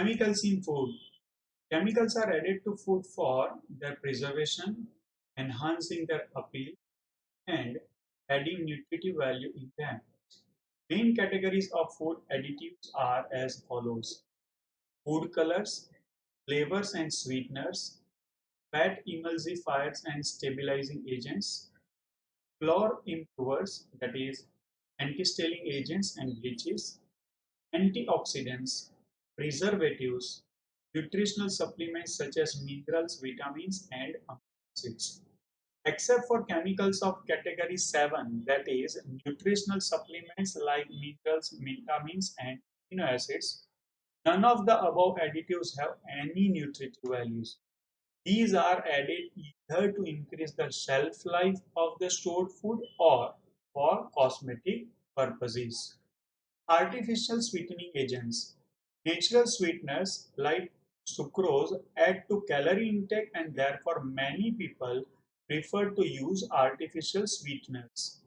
Chemicals in food. Chemicals are added to food for their preservation, enhancing their appeal, and adding nutritive value in them. Main categories of food additives are as follows: food colors, flavors and sweeteners, fat emulsifiers and stabilizing agents, color improvers, that is, anti-staining agents and bleaches, antioxidants, preservatives, nutritional supplements such as minerals, vitamins, and amino acids. Except for chemicals of category 7, that is, nutritional supplements like minerals, vitamins, and amino acids, none of the above additives have any nutritive values. These are added either to increase the shelf life of the stored food or for cosmetic purposes. Artificial sweetening agents. Natural sweeteners like sucrose add to calorie intake, and therefore many people prefer to use artificial sweeteners.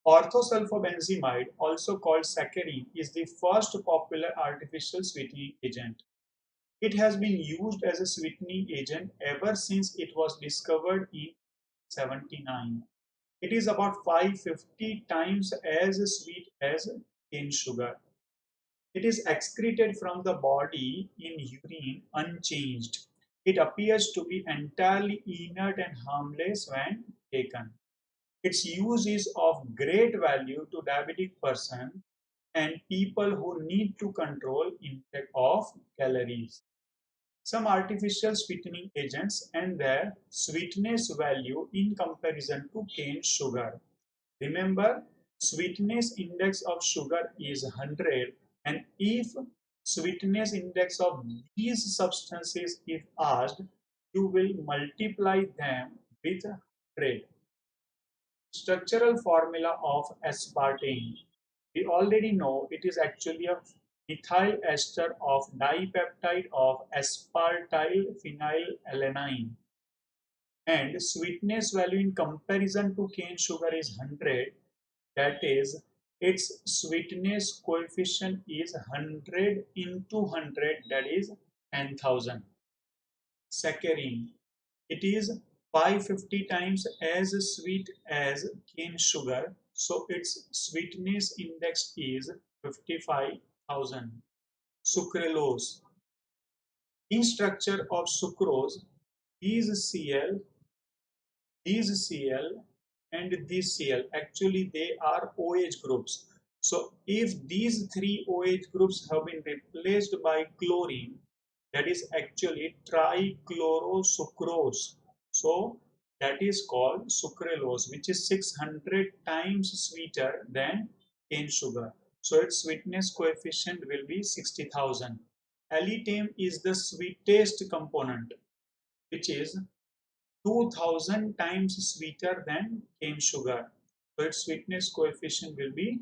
Orthosulfobenzimide, also called saccharin, is the first popular artificial sweetening agent. It has been used as a sweetening agent ever since it was discovered in 79. It is about 550 times as sweet as cane sugar. It is excreted from the body in urine unchanged. It appears to be entirely inert and harmless when taken. Its use is of great value to diabetic persons and people who need to control intake of calories. Some artificial sweetening agents and their sweetness value in comparison to cane sugar. Remember, sweetness index of sugar is 100, and if sweetness index of these substances if asked, you will multiply them with 100. Structural formula of aspartame. We already know it is actually a methyl ester of dipeptide of aspartyl phenylalanine, and sweetness value in comparison to cane sugar is 100. That is, its sweetness coefficient is 100 into 100, that is 10,000. Saccharin. It is 550 times as sweet as cane sugar, so its sweetness index is 55,000. Sucralose. In structure of sucrose, these Cl, these Cl, and these Cl, actually they are OH groups. So if these three OH groups have been replaced by chlorine, that is actually trichlorosucrose. So that is called sucralose, which is 600 times sweeter than cane sugar. So its sweetness coefficient will be 60,000. Elitame is the sweetest component, which is 2000 times sweeter than cane sugar. So its sweetness coefficient will be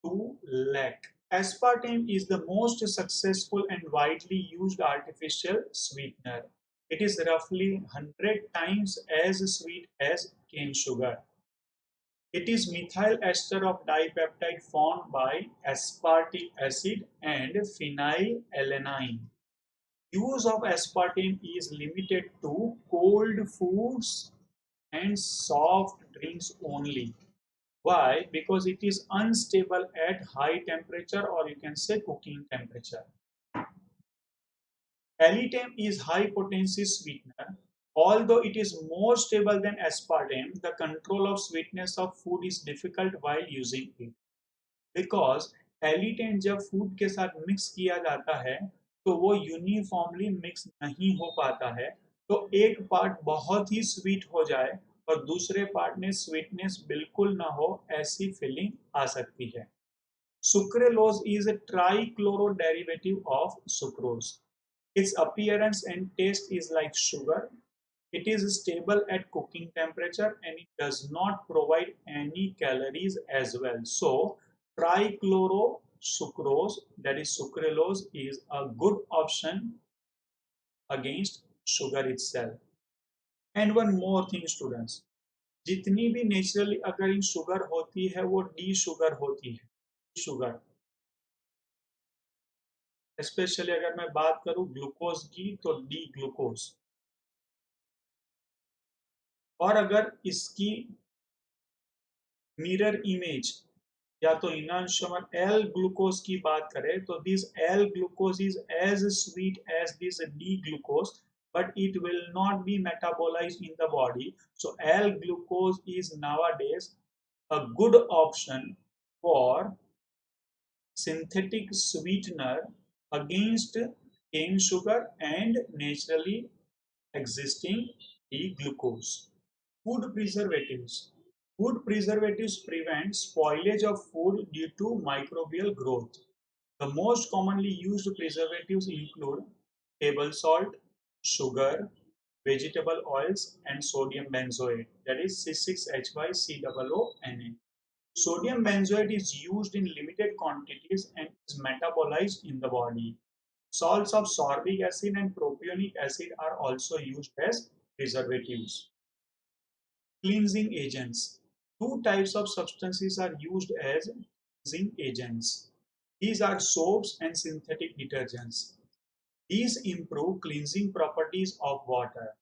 2 lakh. Aspartame is the most successful and widely used artificial sweetener. It is roughly 100 times as sweet as cane sugar. It is methyl ester of dipeptide formed by aspartic acid and phenylalanine. Use of aspartame is limited to cold foods and soft drinks only. Why? Because it is unstable at high temperature, or you can say cooking temperature. Elitame is high potency sweetener. Although it is more stable than aspartame, the control of sweetness of food is difficult while using it. Because एलिटेन जब food के साथ mix किया जाता है तो वो uniformly mix नहीं हो पाता है, तो एक पार्ट बहुत ही स्वीट हो जाए और दूसरे पार्ट में स्वीटनेस बिल्कुल ना हो, ऐसी फीलिंग आ सकती है. Sucralose is a trichloro derivative of sucrose. Its appearance and taste is like sugar. It is stable at cooking temperature and it does not provide any calories as well. So, trichlorosucrose, that is sucralose, is a good option against sugar itself. And one more thing, students, जितनी भी naturally occurring sugar होती है वो D sugar होती है. Sugar specially अगर मैं बात करूं ग्लूकोज की तो डी ग्लूकोज, और अगर इसकी मिरर इमेज या तो इनांशमर एल ग्लूकोज की बात करें तो this L glucose is as sweet as this D glucose, but it will not be metabolized in the body. So L glucose is nowadays a good option for synthetic sweetener against cane sugar and naturally existing D-glucose. Food preservatives. Food preservatives prevent spoilage of food due to microbial growth. The most commonly used preservatives include table salt, sugar, vegetable oils, and sodium benzoate, that is C6H5COONA. Sodium benzoate is used in limited quantities and is metabolized in the body. Salts of sorbic acid and propionic acid are also used as preservatives. Cleansing agents. Two types of substances are used as cleansing agents. These are soaps and synthetic detergents. These improve cleansing properties of water.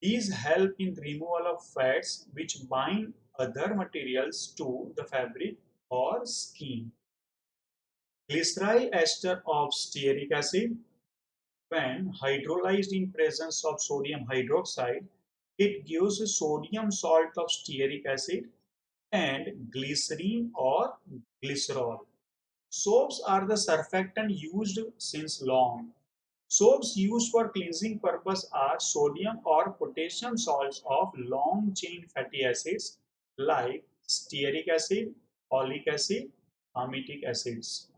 These help in removal of fats which bind other materials to the fabric or skin. Glyceryl ester of stearic acid, when hydrolyzed in presence of sodium hydroxide, it gives sodium salt of stearic acid and glycerine or glycerol. Soaps are the surfactant used since long. Soaps used for cleansing purpose are sodium or potassium salts of long-chain fatty acids like stearic acid, oleic acid, palmitic acids.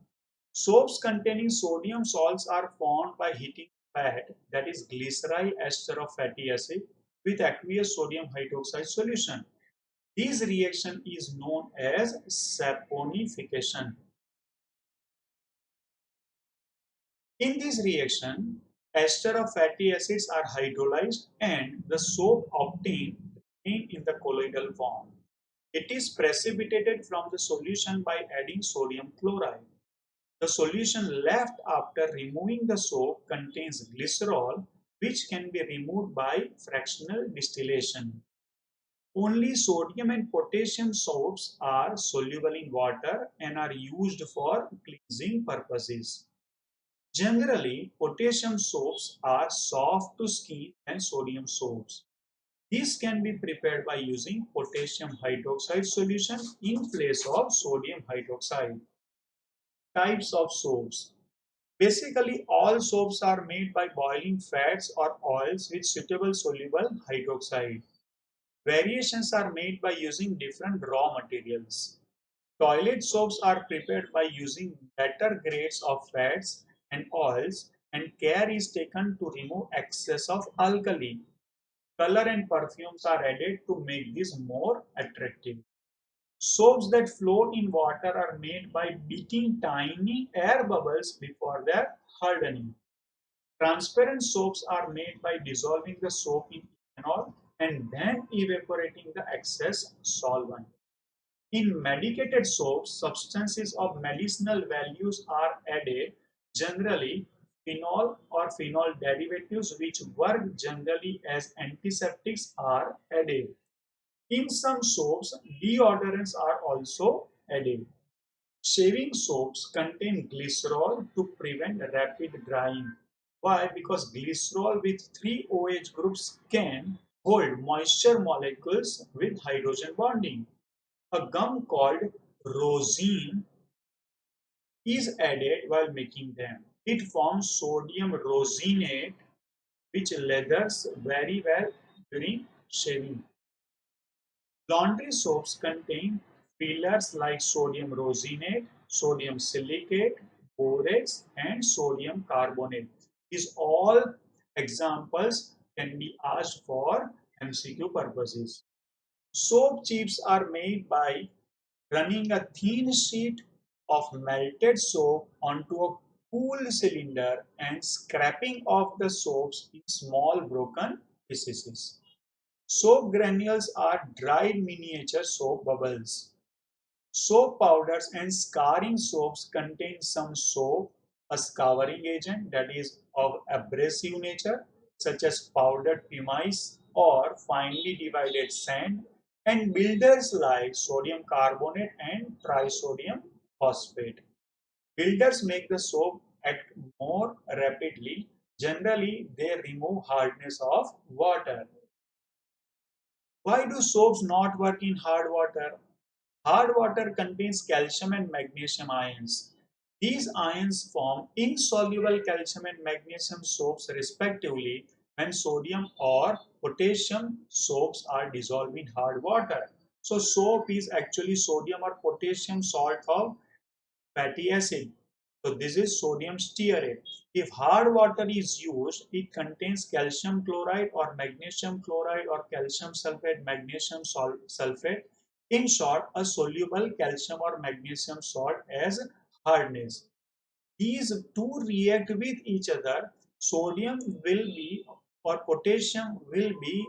Soaps containing sodium salts are formed by heating fat, that is glyceryl ester of fatty acid, with aqueous sodium hydroxide solution. This reaction is known as saponification. In this reaction, ester of fatty acids are hydrolyzed and the soap obtained remain in the colloidal form. It is precipitated from the solution by adding sodium chloride. The solution left after removing the soap contains glycerol, which can be removed by fractional distillation. Only sodium and potassium soaps are soluble in water and are used for cleansing purposes. Generally, potassium soaps are soft to skin than sodium soaps. These can be prepared by using potassium hydroxide solution in place of sodium hydroxide. Types of soaps. Basically, all soaps are made by boiling fats or oils with suitable soluble hydroxide. Variations are made by using different raw materials. Toilet soaps are prepared by using better grades of fats and oils, and care is taken to remove excess of alkali. Color and perfumes are added to make this more attractive. Soaps that float in water are made by beating tiny air bubbles before their hardening. Transparent soaps are made by dissolving the soap in ethanol and then evaporating the excess solvent. In medicated soaps, substances of medicinal values are added, generally phenol or phenol derivatives which work generally as antiseptics are added. In some soaps, deodorants are also added. Shaving soaps contain glycerol to prevent rapid drying. Why? Because glycerol with three OH groups can hold moisture molecules with hydrogen bonding. A gum called rosine is added while making them. It forms sodium rosinate, which leathers very well during shaving. Laundry soaps contain fillers like sodium rosinate, sodium silicate, borax, and sodium carbonate. These all examples can be asked for MCQ purposes. Soap chips are made by running a thin sheet of melted soap onto a cool cylinder and scraping off the soaps in small broken pieces. Soap granules are dried miniature soap bubbles. Soap powders and scouring soaps contain some soap, a scouring agent that is of abrasive nature, such as powdered pumice or finely divided sand, and builders like sodium carbonate and trisodium phosphate. Builders make the soap act more rapidly. Generally, they remove hardness of water. Why do soaps not work in hard water? Hard water contains calcium and magnesium ions. These ions form insoluble calcium and magnesium soaps respectively when sodium or potassium soaps are dissolved in hard water. So soap is actually sodium or potassium salt of fatty acid. So this is sodium stearate. If hard water is used, it contains calcium chloride or magnesium chloride or calcium sulfate, magnesium sulfate. In short, a soluble calcium or magnesium salt as hardness. These two react with each other. Sodium will be or potassium will be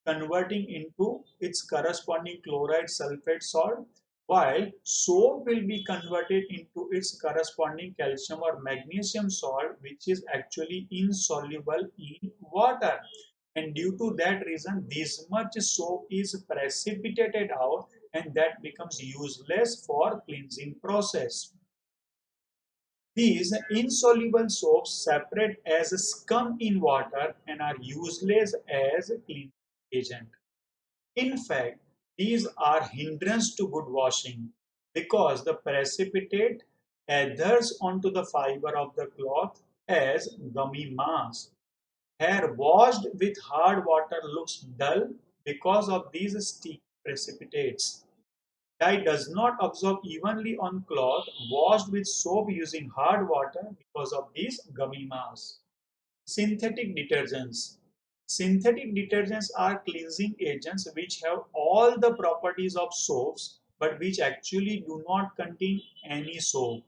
converting into its corresponding chloride sulfate salt, while soap will be converted into its corresponding calcium or magnesium salt, which is actually insoluble in water. And due to that reason, this much soap is precipitated out and that becomes useless for cleansing process. These insoluble soaps separate as scum in water and are useless as a cleansing agent. In fact, these are hindrance to good washing because the precipitate adheres onto the fiber of the cloth as gummy mass. Hair washed with hard water looks dull because of these sticky precipitates. Dye does not absorb evenly on cloth washed with soap using hard water because of these gummy mass. Synthetic detergents. Synthetic detergents are cleansing agents which have all the properties of soaps but which actually do not contain any soap.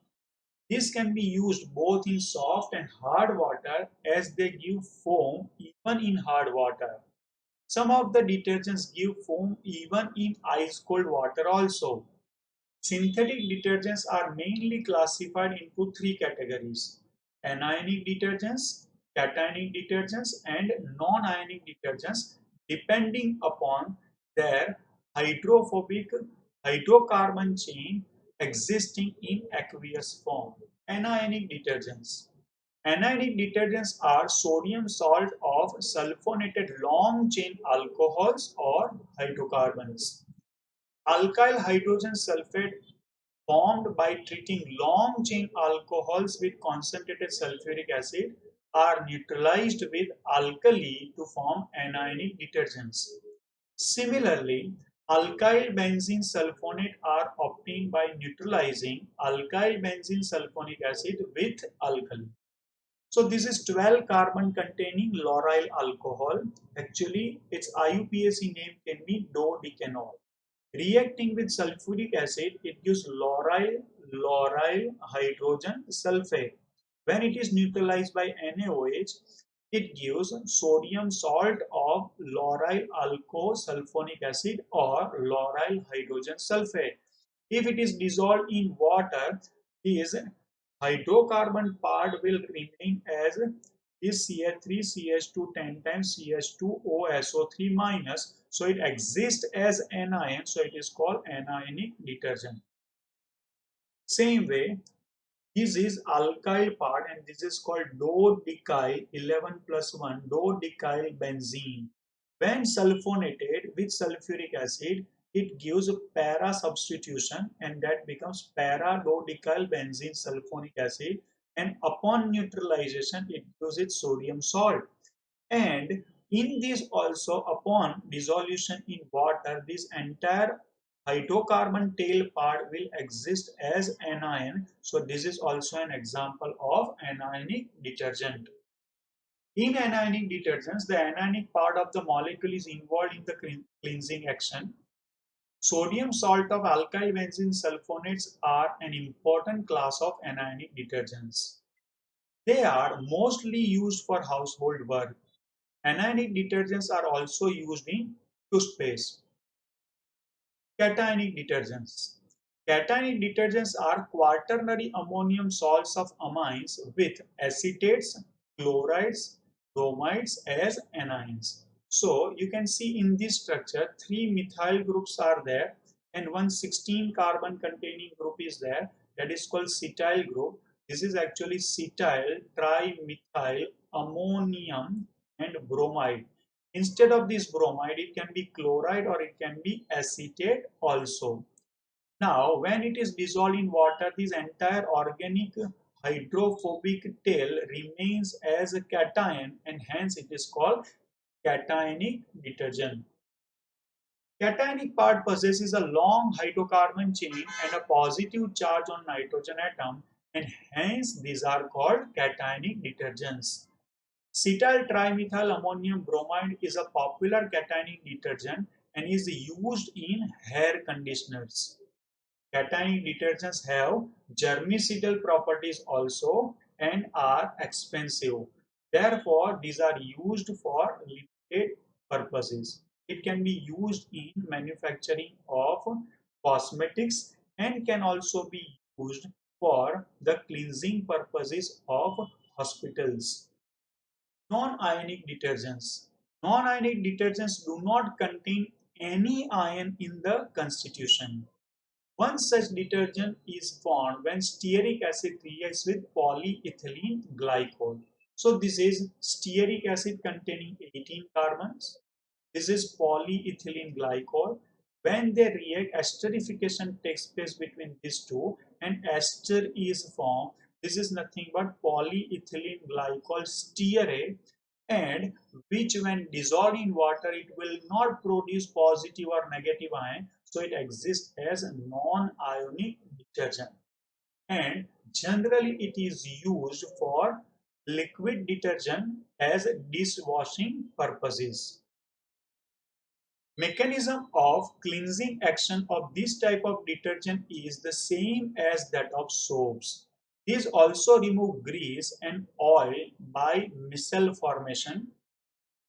This can be used both in soft and hard water as they give foam even in hard water. Some of the detergents give foam even in ice cold water also. Synthetic detergents are mainly classified into three categories: anionic detergents, cationic detergents, and non-ionic detergents, depending upon their hydrophobic hydrocarbon chain existing in aqueous form. Anionic detergents. Anionic detergents are sodium salt of sulfonated long chain alcohols or hydrocarbons. Alkyl hydrogen sulfate formed by treating long chain alcohols with concentrated sulfuric acid are neutralized with alkali to form anionic detergents. Similarly, alkyl benzene sulfonate are obtained by neutralizing alkyl benzene sulfonic acid with alkali. So this is 12 carbon containing lauryl alcohol. Actually, its IUPAC name can be dodecanol. Reacting with sulfuric acid, it gives lauryl hydrogen sulfate. When it is neutralized by NaOH, it gives sodium salt of lauryl alkosulfonic acid or lauryl hydrogen sulfate. If it is dissolved in water, this hydrocarbon part will remain as is CH3CH2 10 times CH2OSO3 minus. So it exists as anion. So it is called anionic detergent. Same way, this is alkyl part and this is called dodecyl 11 plus 1 dodecyl benzene. When sulfonated with sulfuric acid, it gives para substitution and that becomes para dodecyl benzene sulfonic acid, and upon neutralization it gives it sodium salt. And in this also, upon dissolution in water, this entire hydrocarbon tail part will exist as anion. So this is also an example of anionic detergent. In anionic detergents, the anionic part of the molecule is involved in the cleansing action. Sodium salt of alkyl benzene sulfonates are an important class of anionic detergents. They are mostly used for household work. Anionic detergents are also used in toothpaste. Cationic detergents. Cationic detergents are quaternary ammonium salts of amines with acetates, chlorides, bromides as anions. So you can see in this structure three methyl groups are there and one 16 carbon containing group is there, that is called cetyl group. This is actually cetyl trimethyl ammonium and bromide. Instead of this bromide, it can be chloride or it can be acetate also. Now, when it is dissolved in water, this entire organic hydrophobic tail remains as a cation and hence it is called cationic detergent. Cationic part possesses a long hydrocarbon chain and a positive charge on nitrogen atom and hence these are called cationic detergents. Cetyl trimethyl ammonium bromide is a popular cationic detergent and is used in hair conditioners. Cationic detergents have germicidal properties also and are expensive. Therefore, these are used for limited purposes. It can be used in manufacturing of cosmetics and can also be used for the cleansing purposes of hospitals. Non-ionic detergents. Non-ionic detergents do not contain any ion in the constitution. One such detergent is found when stearic acid reacts with polyethylene glycol. So this is stearic acid containing 18 carbons. This is polyethylene glycol. When they react, esterification takes place between these two and ester is formed. This is nothing but polyethylene glycol stearate, and which when dissolved in water it will not produce positive or negative ion, so it exists as a non-ionic detergent, and generally it is used for liquid detergent as dishwashing purposes. Mechanism of cleansing action of this type of detergent is the same as that of soaps. These also remove grease and oil by micelle formation.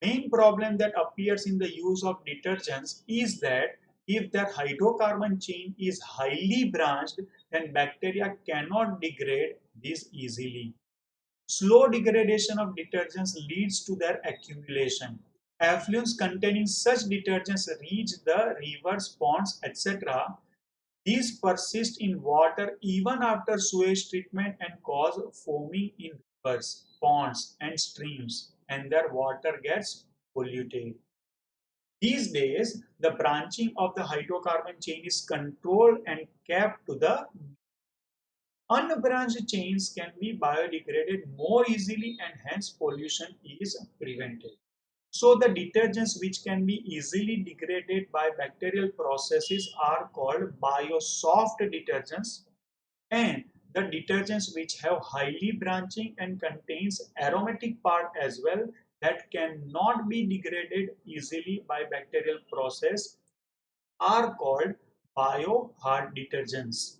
Main problem that appears in the use of detergents is that if their hydrocarbon chain is highly branched, then bacteria cannot degrade these easily. Slow degradation of detergents leads to their accumulation. Effluents containing such detergents reach the rivers, ponds, etc. These persist in water even after sewage treatment and cause foaming in rivers, ponds, and streams, and their water gets polluted. These days, the branching of the hydrocarbon chain is controlled and kept to the unbranched chains can be biodegraded more easily and hence pollution is prevented. So the detergents which can be easily degraded by bacterial processes are called biosoft detergents, and the detergents which have highly branching and contains aromatic part as well that cannot be degraded easily by bacterial process are called biohard detergents.